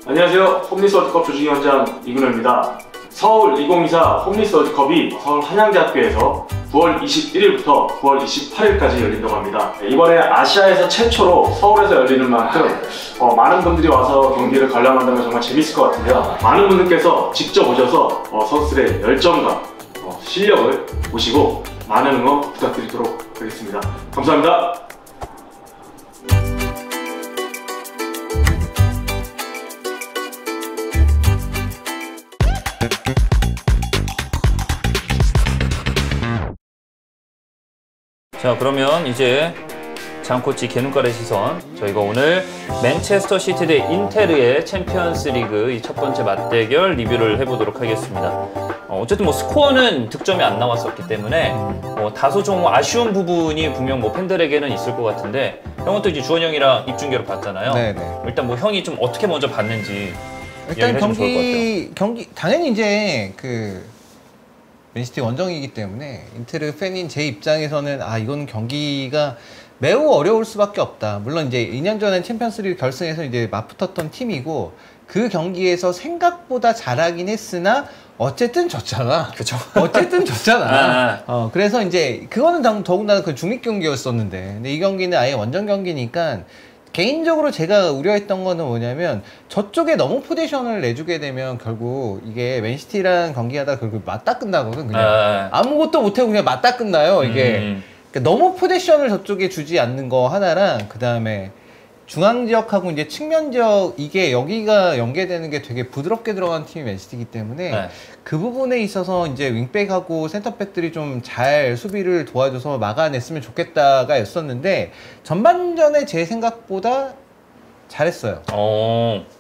안녕하세요. 홈리스 월드컵 조직위원장 이근호입니다. 서울 2024 홈리스 월드컵이 서울 한양대학교에서 9월 21일부터 9월 28일까지 열린다고 합니다. 이번에 아시아에서 최초로 서울에서 열리는 만큼 많은 분들이 와서 경기를 관람한다면 정말 재밌을 것 같은데요. 많은 분들께서 직접 오셔서 선수들의 열정과 실력을 보시고 많은 응원 부탁드리도록 하겠습니다. 감사합니다. 자, 그러면 이제 장코치 개눈깔의 시선, 저희가 오늘 맨체스터 시티 대 인테르의 챔피언스 리그 이 첫 번째 맞대결 리뷰를 해보도록 하겠습니다. 어쨌든 스코어는 득점이 안 나왔었기 때문에 다소 좀 아쉬운 부분이 분명 팬들에게는 있을 것 같은데, 형은 또 이제 주원 형이랑 입중계로 봤잖아요. 네네. 일단 형이 좀 어떻게 먼저 봤는지 일단 경기 당연히 이제 맨시티 원정이기 때문에 인테르 팬인 제 입장에서는 이건 경기가 매우 어려울 수밖에 없다. 물론 이제 2년 전에 챔피언스리그 결승에서 이제 맞붙었던 팀이고 그 경기에서 생각보다 잘하긴 했으나 어쨌든 졌잖아. 그죠. 어쨌든 졌잖아. 그래서 이제 그거는 더군다나 그 중립 경기였었는데, 근데 이 경기는 아예 원정 경기니까 개인적으로 제가 우려했던 거는 뭐냐면 저쪽에 너무 포지션을 내주게 되면 결국 이게 맨시티랑 경기하다 결국 맞다 끝나거든. 그냥 아무것도 못하고 그냥 맞다 끝나요. 이게 그러니까 너무 포지션을 저쪽에 주지 않는 거 하나랑, 그 다음에 중앙 지역하고 이제 측면 지역, 이게 여기가 연계되는 게 되게 부드럽게 들어간 팀이 맨시티이기 때문에 그 부분에 있어서 이제 윙백하고 센터백들이 좀 잘 수비를 도와줘서 막아냈으면 좋겠다가 였었는데, 전반전에 제 생각보다 잘했어요.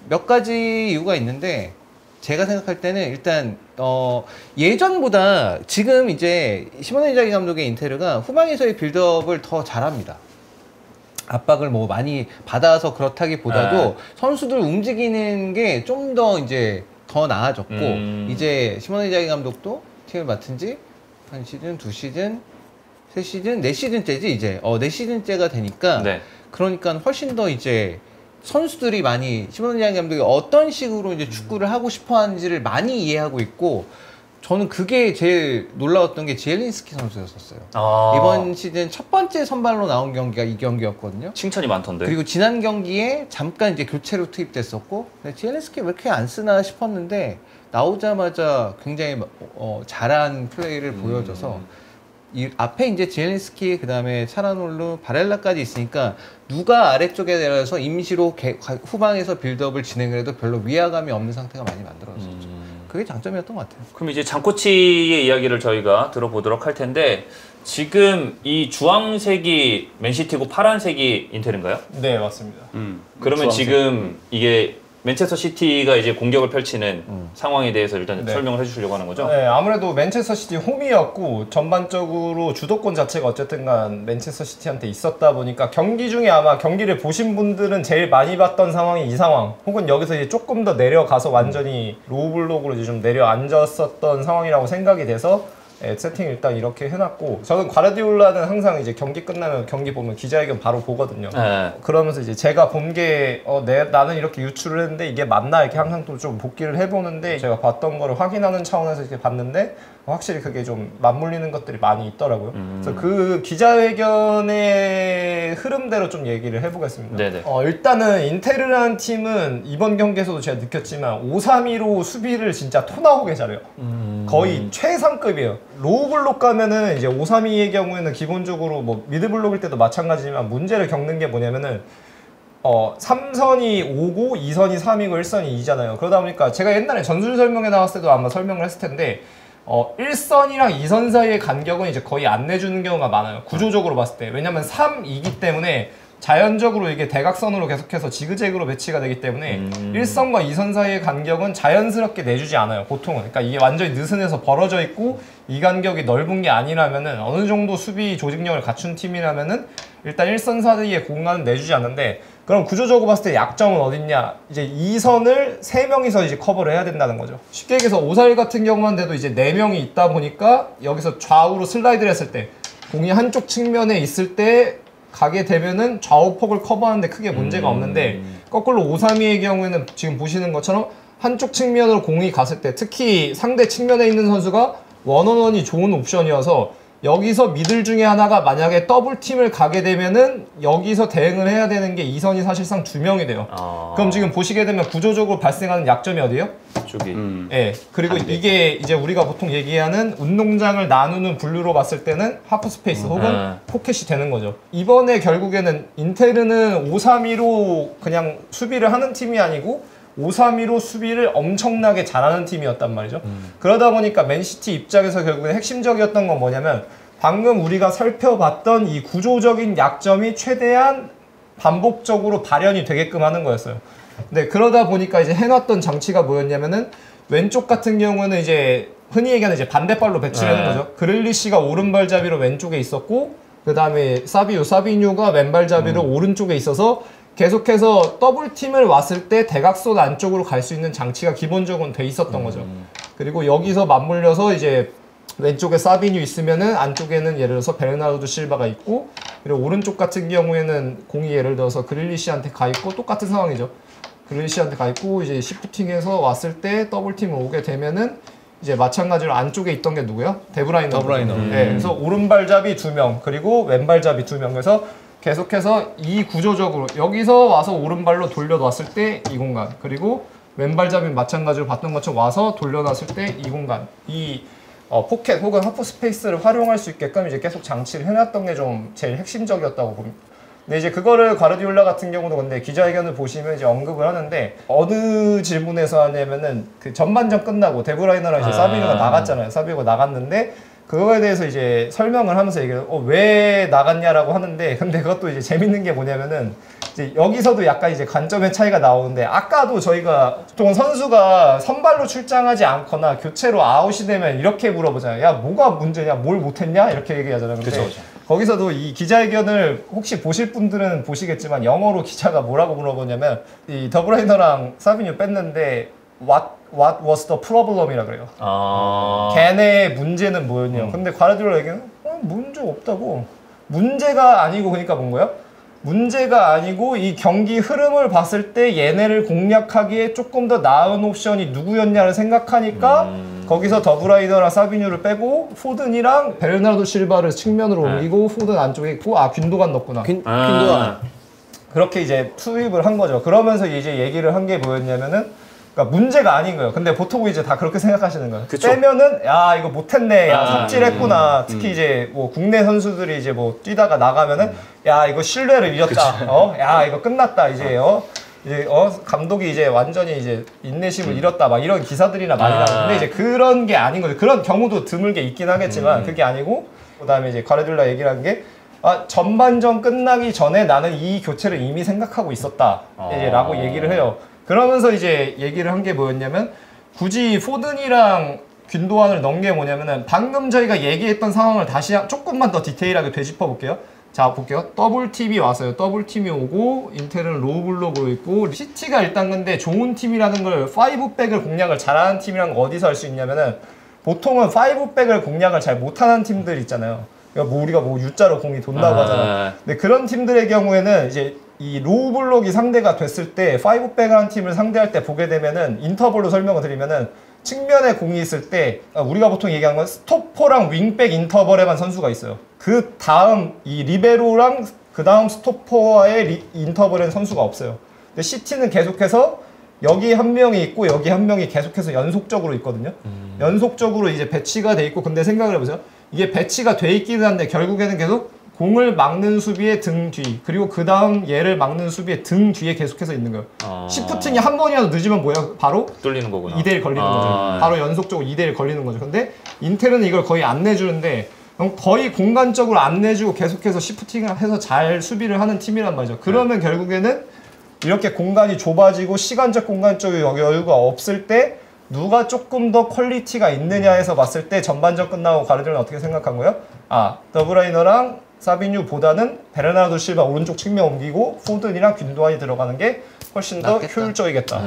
몇 가지 이유가 있는데, 제가 생각할 때는 일단 예전보다 지금 이제 시모네 인자기 감독의 인테르가 후방에서의 빌드업을 더 잘합니다. 압박을 많이 받아서 그렇다기보다도 선수들 움직이는 게 좀 더 이제 더 나아졌고, 이제 시모네 인자기 감독도 팀을 맡은 지 한 시즌, 두 시즌, 세 시즌, 네 시즌째지 이제. 네 시즌째가 되니까 그러니까 훨씬 더 이제 선수들이 많이 시모네 인자기 감독이 어떤 식으로 이제 축구를 하고 싶어 하는지를 많이 이해하고 있고, 저는 그게 제일 놀라웠던 게 지엘린스키 선수였었어요. 이번 시즌 첫 번째 선발로 나온 경기가 이 경기였거든요. 칭찬이 많던데. 그리고 지난 경기에 잠깐 이제 교체로 투입됐었고, 지엘린스키 왜 이렇게 안 쓰나 싶었는데 나오자마자 굉장히 잘한 플레이를 보여줘서, 이 앞에 이제 지엘린스키, 그 다음에 차라놀루, 바렐라까지 있으니까 누가 아래쪽에 내려서 임시로 후방에서 빌드업을 진행을 해도 별로 위화감이 없는 상태가 많이 만들어졌죠. 그게 장점이었던 것 같아요. 그럼 이제 장코치의 이야기를 저희가 들어보도록 할 텐데, 지금 이 주황색이 맨시티고 파란색이 인테르인가요? 네, 맞습니다. 그러면 주황색. 지금 이게 맨체스터 시티가 이제 공격을 펼치는 상황에 대해서 일단 설명을 해주시려고 하는 거죠? 네, 아무래도 맨체스터 시티 홈이었고 전반적으로 주도권 자체가 어쨌든간 맨체스터 시티한테 있었다 보니까, 경기 중에 아마 경기를 보신 분들은 제일 많이 봤던 상황이 이 상황, 혹은 여기서 이제 조금 더 내려가서 완전히 로우 블록으로 이제 좀 내려앉았었던 상황이라고 생각이 돼서 세팅 일단 이렇게 해놨고, 저는 과르디올라는 항상 이제 경기 끝나면 경기 보면 기자회견 바로 보거든요. 그러면서 이제 제가 본 게 나는 이렇게 유출을 했는데 이게 맞나, 이렇게 항상 또 좀 복기를 해보는데, 제가 봤던 거를 확인하는 차원에서 이렇게 봤는데 확실히 그게 좀 맞물리는 것들이 많이 있더라고요. 그래서 그 기자회견의 흐름대로 좀 얘기를 해보겠습니다. 일단은 인테르라는 팀은 이번 경기에서도 제가 느꼈지만 5-3-2로 수비를 진짜 토나오게 잘해요. 거의 최상급이에요. 로우 블록 가면은 이제 5-3-2의 경우에는 기본적으로 미드 블록일 때도 마찬가지지만 문제를 겪는 게 뭐냐면은 3선이 5고 2선이 3이고 1선이 2잖아요. 그러다 보니까 제가 옛날에 전술 설명회 나왔을 때도 아마 설명을 했을 텐데, 1선이랑 2선 사이의 간격은 이제 거의 안 내주는 경우가 많아요. 구조적으로 봤을 때. 왜냐면 3이기 때문에 자연적으로 이게 대각선으로 계속해서 지그재그로 배치가 되기 때문에 1선과 2선 사이의 간격은 자연스럽게 내주지 않아요, 보통은. 그러니까 이게 완전히 느슨해서 벌어져 있고 이 간격이 넓은 게 아니라면은, 어느 정도 수비 조직력을 갖춘 팀이라면은 일단 1선 사이의 공간은 내주지 않는데, 그럼 구조적으로 봤을 때 약점은 어딨냐? 이제 2선을 3명이서 이제 커버를 해야 된다는 거죠. 쉽게 얘기해서 5-4-1 같은 경우만 돼도 이제 4명이 있다 보니까 여기서 좌우로 슬라이드를 했을 때, 공이 한쪽 측면에 있을 때 가게 되면은 좌우폭을 커버하는데 크게 문제가 없는데, 거꾸로 5-3-2의 경우에는 지금 보시는 것처럼 한쪽 측면으로 공이 갔을 때 특히 상대 측면에 있는 선수가 원원원이 좋은 옵션이어서 여기서 미들 중에 하나가 만약에 더블팀을 가게 되면은 여기서 대응을 해야 되는 게 이선이 사실상 2명이 돼요. 그럼 지금 보시게 되면 구조적으로 발생하는 약점이 어디예요? 쪽이. 예. 그리고 이게 이제 우리가 보통 얘기하는 운동장을 나누는 분류로 봤을 때는 하프 스페이스 혹은 포켓이 되는 거죠. 이번에 결국에는 인테르는 5-3-2로 그냥 수비를 하는 팀이 아니고 5-3-2로 수비를 엄청나게 잘하는 팀이었단 말이죠. 그러다 보니까 맨시티 입장에서 결국엔 핵심적이었던 건 뭐냐면 방금 우리가 살펴봤던 이 구조적인 약점이 최대한 반복적으로 발현이 되게끔 하는 거였어요. 근데 그러다 보니까 이제 해놨던 장치가 뭐였냐면은 왼쪽 같은 경우는 이제 흔히 얘기하는 이제 반대발로 배치를 하는 거죠. 그릴리시가 오른발잡이로 왼쪽에 있었고 그 다음에 사비뉴가 왼발잡이로 오른쪽에 있어서 계속해서 더블팀을 왔을 때 대각선 안쪽으로 갈 수 있는 장치가 기본적으로 돼 있었던 거죠. 그리고 여기서 맞물려서 이제 왼쪽에 사비뉴 있으면은 안쪽에는 예를 들어서 베르나르도 실바가 있고 그리고 오른쪽 같은 경우에는 공이 예를 들어서 그릴리시한테 가 있고 똑같은 상황이죠. 그릴리시한테 가 있고 이제 시프팅해서 왔을 때 더블팀을 오게 되면은 이제 마찬가지로 안쪽에 있던 게 누구야? 데브라이너. 네, 그래서 오른발잡이 2명 그리고 왼발잡이 2명 그래서 계속해서 이 구조적으로 여기서 와서 오른발로 돌려놨을 때 이 공간 그리고 왼발잡이 마찬가지로 봤던 것처럼 와서 돌려놨을 때 이 공간 이 포켓 혹은 하프 스페이스를 활용할 수 있게끔 이제 계속 장치를 해놨던 게 좀 제일 핵심적이었다고 봅니다. 근데 이제 그거를 가르디올라 같은 경우도 근데 기자회견을 보시면 이제 언급을 하는데 어느 질문에서 하냐면은 그 전반전 끝나고 데브라이너랑 이제 사비뉴가 나갔잖아요. 사비뉴가 나갔는데 그거에 대해서 이제 설명을 하면서 얘기를 왜 나갔냐라고 하는데 근데 그것도 이제 재밌는 게 뭐냐면은 이제 여기서도 약간 이제 관점의 차이가 나오는데 아까도 저희가 보통 선수가 선발로 출장하지 않거나 교체로 아웃이 되면 이렇게 물어보잖아요. 야 뭐가 문제냐? 뭘 못했냐? 이렇게 얘기하잖아요. 근데 그쵸. 거기서도 이 기자회견을 혹시 보실 분들은 보시겠지만 영어로 기자가 뭐라고 물어보냐면 이 더브라이너랑 사비뉴 뺐는데 What was the problem이라 그래요. 걔네의 문제는 뭐였냐. 근데 가르디올라 얘기는 문제 없다고. 문제가 아니고 그러니까 뭔 거야? 문제가 아니고 이 경기 흐름을 봤을 때 얘네를 공략하기에 조금 더 나은 옵션이 누구였냐를 생각하니까 거기서 더브라이너랑 사비뉴를 빼고 포든이랑 베르나르도 실바를 측면으로 옮기고 포든 안쪽에 있고 균도간 넣었구나. 균도간. 그렇게 이제 투입을 한 거죠. 그러면서 이제 얘기를 한 게 뭐였냐면은 그러니까 문제가 아닌 거예요. 근데 보통 이제 다 그렇게 생각하시는 거예요. 그쵸. 빼면은 야 이거 못했네, 야 삽질했구나. 특히 이제 뭐 국내 선수들이 이제 뭐 뛰다가 나가면은 야 이거 신뢰를 잃었다. 야 이거 끝났다 이제 감독이 이제 완전히 이제 인내심을 잃었다. 막 이런 기사들이나 많이 나오는데 이제 그런 게 아닌 거죠. 그런 경우도 드물게 있긴 하겠지만 그게 아니고 그다음에 이제 가르디올라 얘기를 한 게 전반전 끝나기 전에 나는 이 교체를 이미 생각하고 있었다. 라고 얘기를 해요. 그러면서 이제 얘기를 한 게 뭐였냐면 굳이 포든이랑 균도안을 넣은 게 뭐냐면은 방금 저희가 얘기했던 상황을 다시 조금만 더 디테일하게 되짚어 볼게요. 자 볼게요. 더블팀이 왔어요. 더블팀이 오고 인텔은 로우블록으로 있고 시티가 일단 근데 좋은 팀이라는 걸 5백을 공략을 잘하는 팀이란 걸 어디서 알 수 있냐면은 보통은 5백을 공략을 잘 못하는 팀들 있잖아요. 그러니까 뭐 우리가 뭐 U자로 공이 돈다고 하잖아. 근데 그런 팀들의 경우에는 이제 이 로우 블록이 상대가 됐을 때 5백을 한 팀을 상대할 때 보게 되면은 인터벌로 설명을 드리면은 측면에 공이 있을 때 우리가 보통 얘기하는 건 스토퍼랑 윙백 인터벌에만 선수가 있어요. 그 다음 이 리베로랑 그 다음 스토퍼와의 인터벌에는 선수가 없어요. 근데 시티는 계속해서 여기 한 명이 있고 여기 한 명이 계속해서 연속적으로 있거든요. 연속적으로 이제 배치가 돼 있고 근데 생각을 해보세요. 이게 배치가 돼 있기는 한데 결국에는 계속 공을 막는 수비의 등 뒤 그리고 그 다음 얘를 막는 수비의 등 뒤에 계속해서 있는 거예요. 시프팅이 한 번이라도 늦으면 뭐야? 바로 뚫리는 거구나. 2대1 걸리는 거죠. 바로 연속적으로 2대1 걸리는 거죠. 근데 인텔은 이걸 거의 안 내주는데 거의 공간적으로 안 내주고 계속해서 시프팅을 해서 잘 수비를 하는 팀이란 말이죠. 그러면 결국에는 이렇게 공간이 좁아지고 시간적 공간적 여유가 없을 때 누가 조금 더 퀄리티가 있느냐에서 봤을 때 전반전 끝나고 가르디올라는 어떻게 생각한 거예요? 더브라이너랑 사비뉴보다는 베르나르도 실바 오른쪽 측면 옮기고 포든이랑 균도안이 들어가는 게 훨씬 더 낫겠다. 효율적이겠다.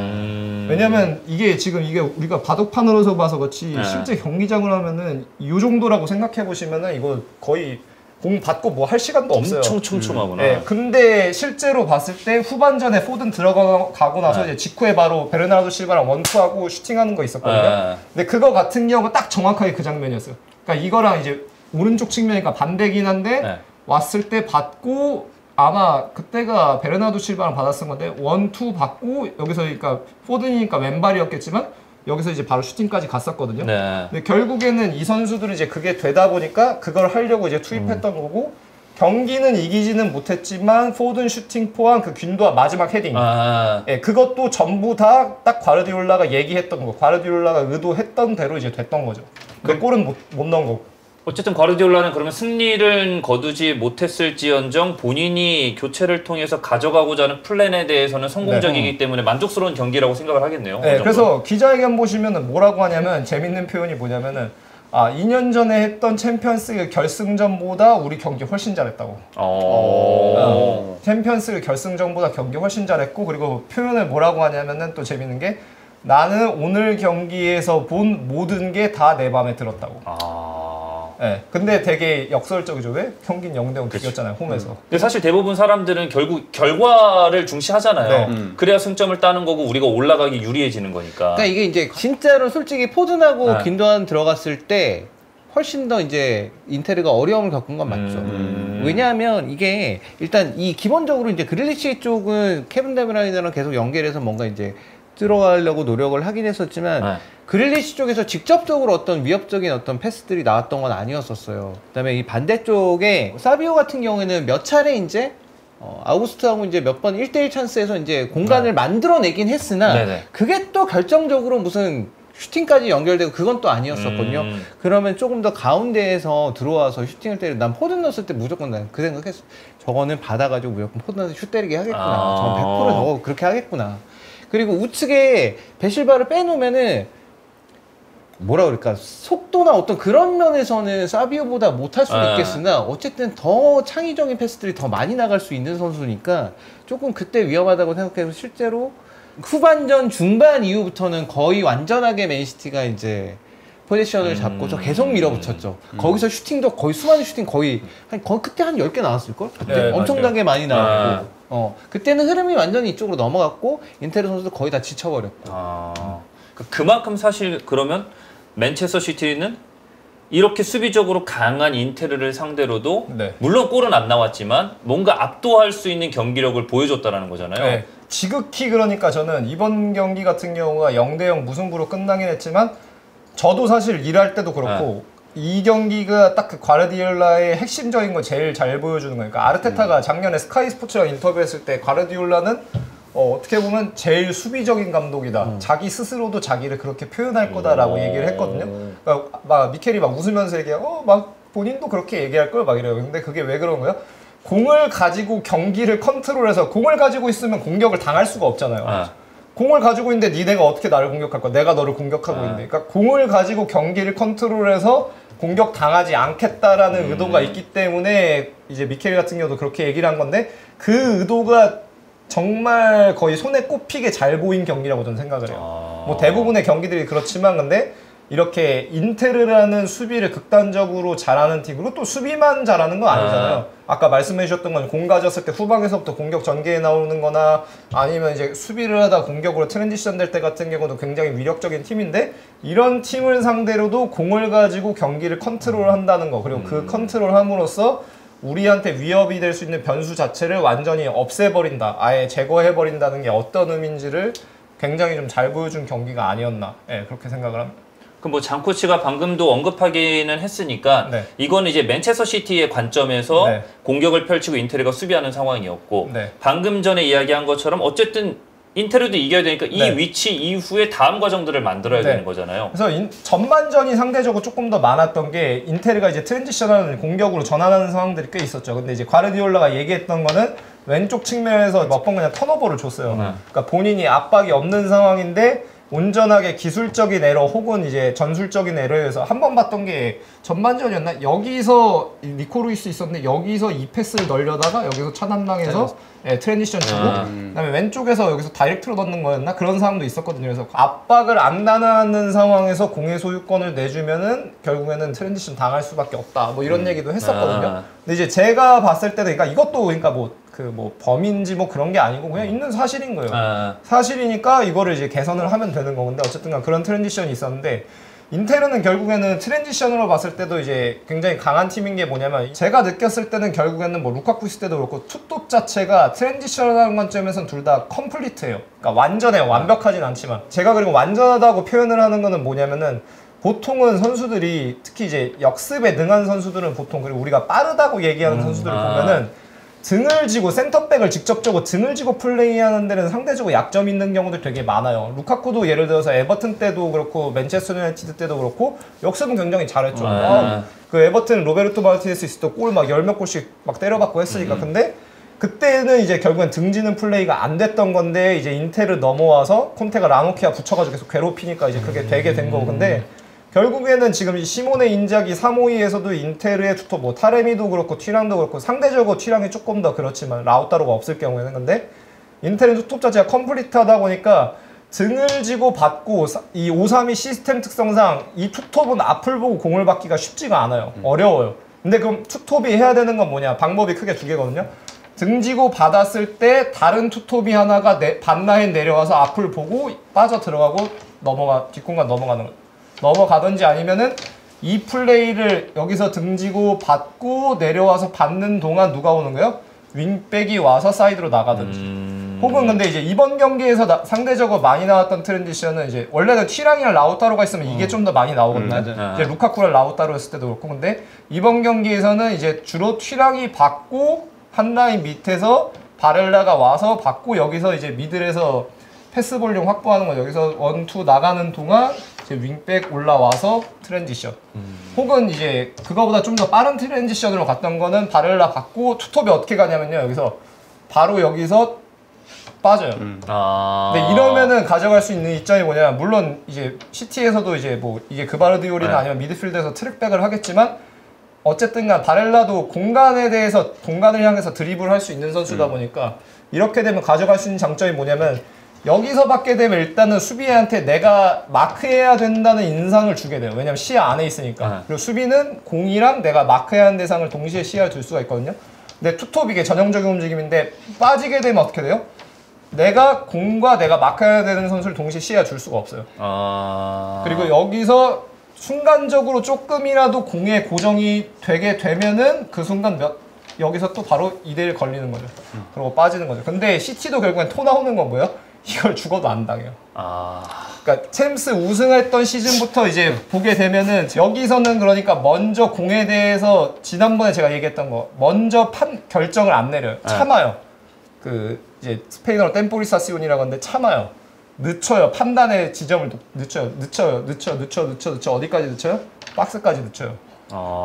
왜냐면 이게 지금 이게 우리가 바둑판으로서 봐서 그렇지 실제 경기장을 하면은 이 정도라고 생각해 보시면은 이거 거의 공 받고 뭐 할 시간도 없어요. 엄청 촘촘하구나. 네, 근데 실제로 봤을 때 후반전에 포든 들어가고 나서 이제 직후에 바로 베르나르도 실바랑 원투하고 슈팅하는 거 있었거든요. 근데 그거 같은 경우 딱 정확하게 그 장면이었어요. 그러니까 이거랑 이제 오른쪽 측면이니까 반대긴 한데 왔을 때 받고 아마 그때가 베르나르도 실바랑 받았던 건데 원투 받고 여기서 그러니까 포든이니까 왼발이었겠지만 여기서 이제 바로 슈팅까지 갔었거든요. 근데 결국에는 이 선수들은 이제 그게 되다 보니까 그걸 하려고 이제 투입했던 거고 경기는 이기지는 못했지만 포든 슈팅 포함 그 균도와 마지막 헤딩. 예, 그것도 전부 다 딱 과르디올라가 얘기했던 거, 과르디올라가 의도했던 대로 이제 됐던 거죠. 근데 골은 못 넣은 거고. 어쨌든 과르디올라는 그러면 승리를 거두지 못했을지언정 본인이 교체를 통해서 가져가고자 하는 플랜에 대해서는 성공적이기 때문에 만족스러운 경기라고 생각을 하겠네요. 네, 그래서 기자회견 보시면은 뭐라고 하냐면 재밌는 표현이 뭐냐면은 2년 전에 했던 챔피언스 결승전보다 우리 경기 훨씬 잘했다고. 챔피언스 결승전보다 경기 훨씬 잘했고 그리고 표현을 뭐라고 하냐면은 또 재밌는 게 나는 오늘 경기에서 본 모든 게 다 내 맘에 들었다고. 네, 근데 되게 역설적이죠. 왜? 경기는 0대0 비겼잖아요, 홈에서. 근데 사실 대부분 사람들은 결국 결과를 중시하잖아요. 그래야 승점을 따는 거고 우리가 올라가기 유리해지는 거니까. 그러니까 이게 이제 진짜로 솔직히 포든하고 균도안 들어갔을 때 훨씬 더 이제 인테르가 어려움을 겪은 건 맞죠. 왜냐하면 이게 일단 이 기본적으로 이제 그릴리시 쪽은 케빈 데브라이너랑 계속 연결해서 뭔가 이제 들어가려고 노력을 하긴 했었지만 그릴리시 쪽에서 직접적으로 어떤 위협적인 어떤 패스들이 나왔던 건 아니었었어요. 그다음에 이 반대쪽에 사비오 같은 경우에는 몇 차례 이제 아우구스트하고 이제 몇 번 1대1 찬스에서 이제 공간을 만들어내긴 했으나 그게 또 결정적으로 무슨 슈팅까지 연결되고 그건 또 아니었었거든요. 그러면 조금 더 가운데에서 들어와서 슈팅을 때리고 난 포든 넣었을 때 무조건 난 그 생각했어. 저거는 받아가지고 무조건 포든한테 슛 때리게 하겠구나. 저건 100% 저거 그렇게 하겠구나. 그리고 우측에 베실바를 빼놓으면은 뭐라 그럴까 속도나 어떤 그런 면에서는 사비오보다 못할 수는 있겠으나 어쨌든 더 창의적인 패스들이 더 많이 나갈 수 있는 선수니까 조금 그때 위험하다고 생각해서 실제로 후반전 중반 이후부터는 거의 완전하게 맨시티가 이제 포지션을 잡고서 계속 밀어붙였죠. 거기서 슈팅도 거의 수많은 슈팅 거의 그때 한 10개 나왔을걸? 그때 엄청나게 많이 나왔고 그때는 흐름이 완전히 이쪽으로 넘어갔고 인테르 선수도 거의 다 지쳐버렸고 그만큼 사실 그러면 맨체스터 시티는 이렇게 수비적으로 강한 인테르를 상대로도 물론 골은 안 나왔지만 뭔가 압도할 수 있는 경기력을 보여줬다는 거잖아요. 지극히 그러니까 저는 이번 경기 같은 경우가 0대0 무승부로 끝나긴 했지만 저도 사실 일할 때도 그렇고 이 경기가 딱 그 과르디올라의 핵심적인 거 제일 잘 보여주는 거니까 아르테타가 작년에 스카이 스포츠랑 인터뷰했을 때 과르디올라는 어떻게 보면 제일 수비적인 감독이다. 자기 스스로도 자기를 그렇게 표현할 거다라고 얘기를 했거든요. 그러니까 막 미켈이 막 웃으면서 얘기해요. 막 본인도 그렇게 얘기할 걸 막 이래요. 근데 그게 왜 그런 거예요? 공을 가지고 경기를 컨트롤해서 공을 가지고 있으면 공격을 당할 수가 없잖아요. 공을 가지고 있는데 니네가 어떻게 나를 공격할 거야? 내가 너를 공격하고 있는데. 그러니까 공을 가지고 경기를 컨트롤해서 공격 당하지 않겠다라는 의도가 있기 때문에 이제 미켈 같은 경우도 그렇게 얘기를 한 건데 그 의도가 정말 거의 손에 꼽히게 잘 보인 경기라고 저는 생각을 해요. 뭐 대부분의 경기들이 그렇지만 근데 이렇게 인테르라는 수비를 극단적으로 잘하는 팀으로 또 수비만 잘하는 건 아니잖아요. 아까 말씀해 주셨던 건 공 가졌을 때 후방에서부터 공격 전개에 나오는 거나 아니면 이제 수비를 하다 공격으로 트랜지션 될 때 같은 경우도 굉장히 위력적인 팀인데 이런 팀을 상대로도 공을 가지고 경기를 컨트롤 한다는 거 그리고 그 컨트롤 함으로써 우리한테 위협이 될 수 있는 변수 자체를 완전히 없애버린다. 아예 제거해버린다는 게 어떤 의미인지를 굉장히 좀 잘 보여준 경기가 아니었나. 그렇게 생각을 합니다. 그럼 뭐 장코치가 방금도 언급하기는 했으니까 이거는 이제 맨체스터 시티의 관점에서 공격을 펼치고 인테르가 수비하는 상황이었고 방금 전에 이야기한 것처럼 어쨌든 인테르도 이겨야 되니까 이 위치 이후에 다음 과정들을 만들어야 되는 거잖아요. 그래서 전반전이 상대적으로 조금 더 많았던 게 인테르가 이제 트랜지션하는 공격으로 전환하는 상황들이 꽤 있었죠. 근데 이제 과르디올라가 얘기했던 거는 왼쪽 측면에서 몇 번 그냥 턴오버를 줬어요. 그러니까 본인이 압박이 없는 상황인데 온전하게 기술적인 에러 혹은 이제 전술적인 에러에서 한 번 봤던 게 전반전이었나? 여기서 니코 루이스 있었는데 여기서 이 패스를 넣으려다가 여기서 차단당해서 트랜지션 주고 그다음에 왼쪽에서 여기서 다이렉트로 넣는 거였나? 그런 상황도 있었거든요. 그래서 압박을 안 나는 상황에서 공의 소유권을 내주면은 결국에는 트랜지션 당할 수밖에 없다. 뭐 이런 얘기도 했었거든요. 근데 이제 제가 봤을 때도 그러니까 이것도 그러니까 뭐 범인지 뭐 그런 게 아니고 그냥 있는 사실인 거예요. 사실이니까 이거를 이제 개선을 하면 되는 건데 어쨌든 그런 트랜지션이 있었는데 인텔은 결국에는 트랜지션으로 봤을 때도 이제 굉장히 강한 팀인 게 뭐냐면 제가 느꼈을 때는 결국에는 뭐 루카쿠 있을 때도 그렇고 투톱 자체가 트랜지션이라는 관점에서는 둘 다 컴플리트해요. 그러니까 완전해요. 완벽하진 않지만 제가 그리고 완전하다고 표현을 하는 거는 뭐냐면은 보통은 선수들이 특히 이제 역습에 능한 선수들은 보통 그리고 우리가 빠르다고 얘기하는 선수들을 보면은 등을 지고 센터백을 직접적으로 등을 지고 플레이하는 데는 상대적으로 약점이 있는 경우도 되게 많아요. 루카쿠도 예를 들어서 에버튼 때도 그렇고 맨체스터 유나이티드 때도 그렇고 역습은 굉장히 잘했죠. 그 에버튼 로베르토 마르티네스 있을 때 골 막 10몇 골씩 막 때려받고 했으니까. 근데 그때는 이제 결국엔 등지는 플레이가 안 됐던 건데 이제 인텔을 넘어와서 콘테가 라노키아 붙여가지고 계속 괴롭히니까 이제 그게 되게 된 거고. 근데 결국에는 지금 이 시모네 인자기 352에서도 인테르의 투톱 뭐 타레미도 그렇고 튀랑도 그렇고 상대적으로 튀랑이 조금 더 그렇지만 라우타로가 없을 경우에는 근데 인텔은 투톱 자체가 컴플리트하다 보니까 등을 지고 받고 이 532 시스템 특성상 이 투톱은 앞을 보고 공을 받기가 쉽지가 않아요. 어려워요. 근데 그럼 투톱이 해야 되는 건 뭐냐? 방법이 크게 두 개거든요. 등지고 받았을 때 다른 투톱이 하나가 반라인 내려와서 앞을 보고 빠져 들어가고 뒷공간 넘어가는 거예요. 넘어가든지 아니면은 이 플레이를 여기서 등지고 받고 내려와서 받는 동안 누가 오는 거예요? 윙백이 와서 사이드로 나가든지. 혹은 근데 이제 이번 경기에서 상대적으로 많이 나왔던 트랜지션은 이제 원래는 튀랑이랑 라우타로가 있으면 이게 좀 더 많이 나오거든요. 이제 루카쿠랑 라우타로 했을 때도 그렇고. 근데 이번 경기에서는 이제 주로 튀랑이 받고 한 라인 밑에서 바렐라가 와서 받고 여기서 이제 미들에서 패스 볼륨 확보하는 거 여기서 1, 2 나가는 동안 이제 윙백 올라와서 트랜지션. 혹은 이제 그거보다 좀 더 빠른 트랜지션으로 갔던 거는 바렐라 받고 투톱이 어떻게 가냐면요. 여기서 바로 여기서 빠져요. 근데 이러면은 가져갈 수 있는 이점이 뭐냐면 물론 이제 시티에서도 이제 뭐 이게 그바르디올이나 아니면 미드필드에서 트랙백을 하겠지만 어쨌든간 바렐라도 공간을 향해서 드리블을 할 수 있는 선수다 보니까 이렇게 되면 가져갈 수 있는 장점이 뭐냐면 여기서 받게 되면 일단은 수비한테 내가 마크해야 된다는 인상을 주게 돼요. 왜냐면 시야 안에 있으니까. 그리고 수비는 공이랑 내가 마크해야 하는 대상을 동시에 시야에 둘 수가 있거든요. 근데 투톱 이게 전형적인 움직임인데 빠지게 되면 어떻게 돼요? 내가 공과 내가 마크해야 되는 선수를 동시에 시야에 줄 수가 없어요. 그리고 여기서 순간적으로 조금이라도 공에 고정이 되게 되면은 그 순간 여기서 또 바로 2대1 걸리는 거죠. 그리고 빠지는 거죠. 근데 시티도 결국엔 토 나오는 건 뭐예요? 이걸 죽어도 안 당해요. 그러니까 챔스 우승했던 시즌부터 이제 보게 되면은 여기서는 그러니까 먼저 공에 대해서 지난번에 제가 얘기했던 거 먼저 결정을 안 내려요. 참아요. 그 이제 스페인어로 템포리사시온이라고 하는데 참아요. 늦춰요. 판단의 지점을 늦춰요. 늦춰. 어디까지 늦춰요? 박스까지 늦춰요.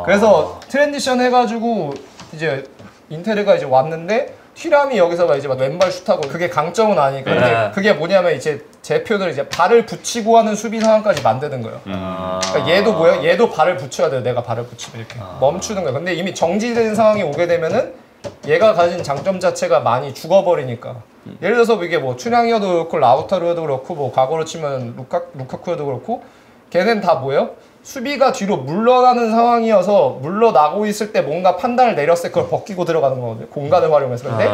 그래서 트랜지션 해가지고 이제 인테르가 이제 왔는데 튀람이 여기서 이제 막 왼발 슛하고 그게 강점은 아니니까. 근데 그게 뭐냐면 이제 제 표현을 이제 발을 붙이고 하는 수비 상황까지 만드는 거예요. 그러니까 얘도 뭐예요? 얘도 발을 붙여야 돼요. 내가 발을 붙이면 이렇게 멈추는 거예요. 근데 이미 정지된 상황이 오게 되면은 얘가 가진 장점 자체가 많이 죽어버리니까. 예를 들어서 이게 뭐 춘향이어도 그렇고 라우타로여도 그렇고 뭐 과거로 치면 루카쿠여도 그렇고 걔는 다 뭐예요? 수비가 뒤로 물러나는 상황이어서 물러나고 있을 때 뭔가 판단을 내렸을 때 그걸 벗기고 들어가는 거거든요. 공간을 활용해서. 근데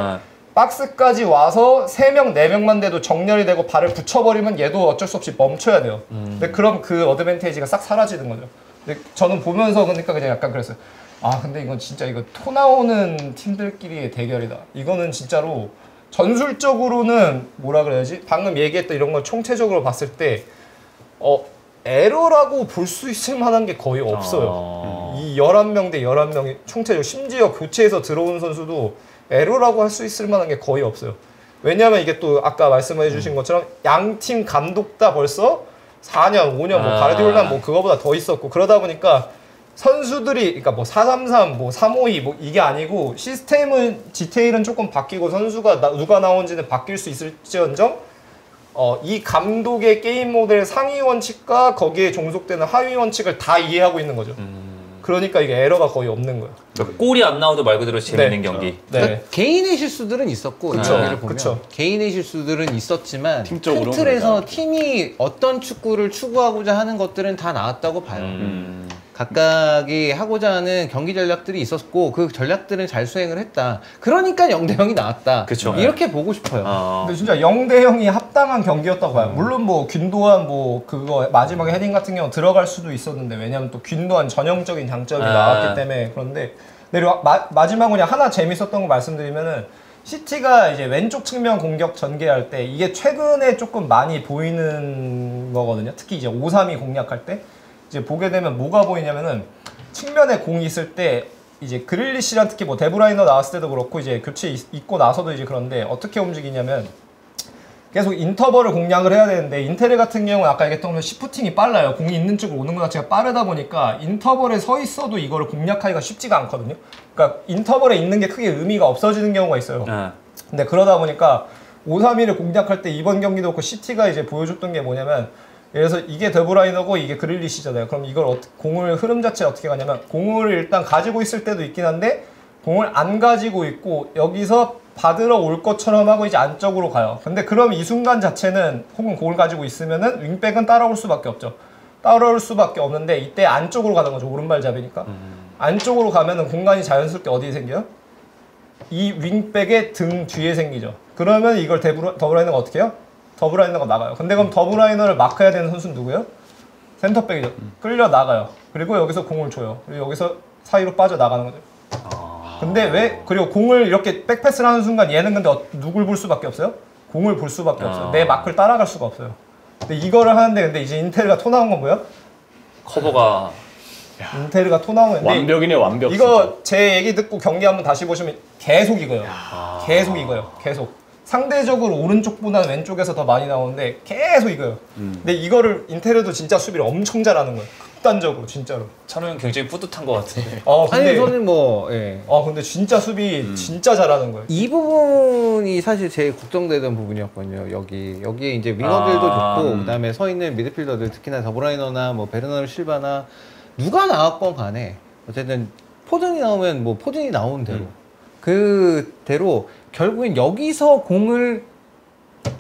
박스까지 와서 3명, 4명만 돼도 정렬이 되고 발을 붙여버리면 얘도 어쩔 수 없이 멈춰야 돼요. 근데 그럼 그 어드밴테이지가 싹 사라지는 거죠. 근데 저는 보면서 그러니까 그냥 약간 그랬어요. 아 근데 이건 진짜 이거 토 나오는 팀들끼리의 대결이다. 이거는 진짜로 전술적으로는 뭐라 그래야지? 방금 얘기했던 이런 걸 총체적으로 봤을 때 에러라고 볼 수 있을 만한 게 거의 없어요. 이 11명 대 11명이 총체적으로 심지어 교체해서 들어온 선수도 에러라고 할 수 있을 만한 게 거의 없어요. 왜냐하면 이게 또 아까 말씀해 주신 것처럼 양팀 감독 다 벌써 4년, 5년 뭐 가르디올라는 뭐 그거보다 더 있었고 그러다 보니까 선수들이 그러니까 뭐 433, 뭐 352 뭐 이게 아니고 시스템은 디테일은 조금 바뀌고 선수가 누가 나온지는 바뀔 수 있을지언정 이 감독의 게임 모델 상위 원칙과 거기에 종속되는 하위 원칙을 다 이해하고 있는 거죠. 그러니까 이게 에러가 거의 없는 거예요. 그러니까 골이 안 나오도 말 그대로 재밌는 경기. 네. 그러니까 개인의 실수들은 있었고 그쵸. 경기를 보면 그쵸. 개인의 실수들은 있었지만 팀적으로 큰 틀에서 그러니까. 팀이 어떤 축구를 추구하고자 하는 것들은 다 나왔다고 봐요. 각각이 하고자 하는 경기 전략들이 있었고 그 전략들은 잘 수행을 했다. 그러니까 0대0이 나왔다. 그쵸. 이렇게 보고 싶어요. 근데 진짜 0대0이 합당한 경기였다고 봐요. 물론 뭐 균도한 뭐 그거 마지막에 헤딩 같은 경우 들어갈 수도 있었는데 왜냐면 또 균도한 전형적인 장점이 나왔기 때문에 그런데 그리고 마지막으로 그냥 하나 재밌었던 거 말씀드리면은 시티가 이제 왼쪽 측면 공격 전개할 때 이게 최근에 조금 많이 보이는 거거든요. 특히 이제 5-3-2 공략할 때 이제 보게 되면 뭐가 보이냐면은 측면에 공이 있을 때 이제 그릴리시랑 특히 뭐 데브라이너 나왔을 때도 그렇고 이제 교체 있고 나서도 이제 그런데 어떻게 움직이냐면 계속 인터벌을 공략을 해야 되는데 인테르 같은 경우는 아까 얘기했던 것처럼 시프팅이 빨라요. 공이 있는 쪽으로 오는 것 자체가 빠르다 보니까 인터벌에 서 있어도 이거를 공략하기가 쉽지가 않거든요. 그러니까 인터벌에 있는 게 크게 의미가 없어지는 경우가 있어요. 근데 그러다 보니까 5-3-1을 공략할 때 이번 경기도 그렇고 시티가 이제 보여줬던 게 뭐냐면 그래서 이게 데브라이너고 이게 그릴리시잖아요. 그럼 이걸 공을 흐름 자체를 어떻게 가냐면 공을 일단 가지고 있을 때도 있긴 한데 공을 안 가지고 있고 여기서 받으러 올 것처럼 하고 이제 안쪽으로 가요. 근데 그럼 이 순간 자체는 혹은 공을 가지고 있으면은 윙백은 따라올 수밖에 없죠. 따라올 수밖에 없는데 이때 안쪽으로 가는 거죠. 오른발 잡이니까. 안쪽으로 가면은 공간이 자연스럽게 어디에 생겨요? 이 윙백의 등 뒤에 생기죠. 그러면 이걸 더블라이너가 어떻게 해요? 더블라이너가 나가요. 근데 그럼 더블라이너를 마크해야 되는 선수는 누구예요? 센터백이죠. 끌려 나가요. 그리고 여기서 공을 줘요. 그리고 여기서 사이로 빠져나가는 거죠. 근데 왜 그리고 공을 이렇게 백패스를 하는 순간 얘는 근데 누굴 볼 수밖에 없어요? 공을 볼 수밖에 없어요. 내 마크를 따라갈 수가 없어요. 근데 이거를 하는데 근데 이제 인테르가 토 나온 건 뭐예요? 커버가 인테르가 토 나온 건데 완벽이네 완벽. 이거 제 얘기 듣고 경기 한번 다시 보시면 계속 이거예요. 계속 이거예요. 계속. 상대적으로 오른쪽보다는 왼쪽에서 더 많이 나오는데 계속 이거예요. 근데 이거를 인테르도 진짜 수비를 엄청 잘하는 거예요. 극단적으로 진짜로. 찬호 형 굉장히 뿌듯한 것 같은데. 근데 아니 저는 뭐 예. 근데 진짜 수비 진짜 잘하는 거예요. 이 부분이 사실 제일 걱정되던 부분이었거든요. 여기에 이제 윙어들도 좋고 그다음에 서 있는 미드필더들 특히나 더브라이너나 뭐 베르나르 실바나 누가 나왔건 간에 어쨌든 포든이 나오면 뭐 포든이 나오는 대로 그대로 결국엔 여기서 공을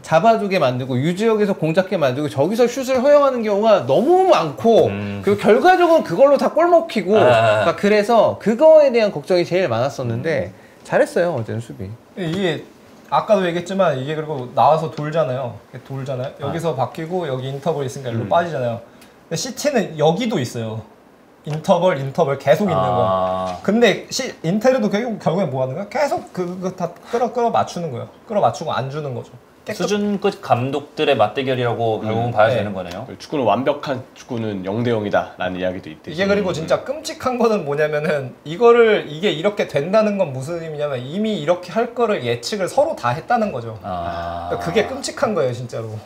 잡아주게 만들고 유지역에서 공 잡게 만들고 저기서 슛을 허용하는 경우가 너무 많고 그리고 결과적으로 그걸로 다 골 먹히고 그러니까 그래서 그거에 대한 걱정이 제일 많았었는데 잘했어요 어제는 수비. 이게 아까도 얘기했지만 이게 그리고 나와서 돌잖아요. 여기서 바뀌고 여기 인터벌 있으니까 일로 빠지잖아요. 근데 시티는 여기도 있어요. 인터벌 계속 있는 거. 근데 인테르도 결국에 뭐 하는 거야? 계속 그거 다 끌어 맞추는 거예요. 끌어 맞추고 안 주는 거죠. 수준급 감독들의 맞대결이라고 결국은 봐야 되는 거네요. 축구는 완벽한 축구는 0대0이다 라는 이야기도 있대. 이게 그리고 진짜 끔찍한 거는 뭐냐면은 이게 이렇게 된다는 건 무슨 의미냐면 이미 이렇게 할 거를 예측을 서로 다 했다는 거죠. 그러니까 그게 끔찍한 거예요 진짜로.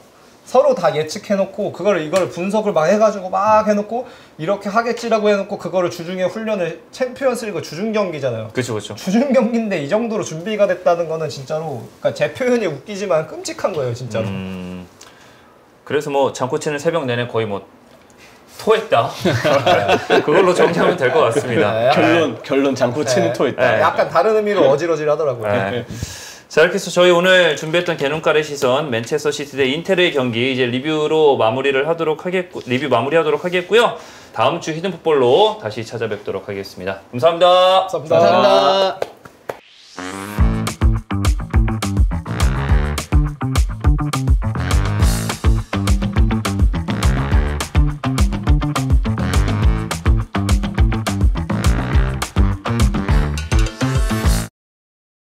서로 다 예측해놓고 이거를 분석을 막 해가지고 막 해놓고 이렇게 하겠지라고 해놓고 그거를 주중에 훈련을 챔피언스리그 주중 경기잖아요. 그렇죠. 주중 경기인데 이 정도로 준비가 됐다는 거는 진짜로 그러니까 제 표현이 웃기지만 끔찍한 거예요 진짜로. 그래서 뭐 장코치는 새벽 내내 거의 뭐 토했다. 그걸로 정리하면 될 것 같습니다. 결론 장코치는 토했다. 약간 다른 의미로 어질어질하더라고요. 자, 이렇게 해서 저희 오늘 준비했던 개눈깔의 시선 맨체스터 시티 대 인테르의 경기 이제 리뷰 마무리하도록 하겠고요. 다음 주 히든풋볼로 다시 찾아뵙도록 하겠습니다. 감사합니다. 감사합니다.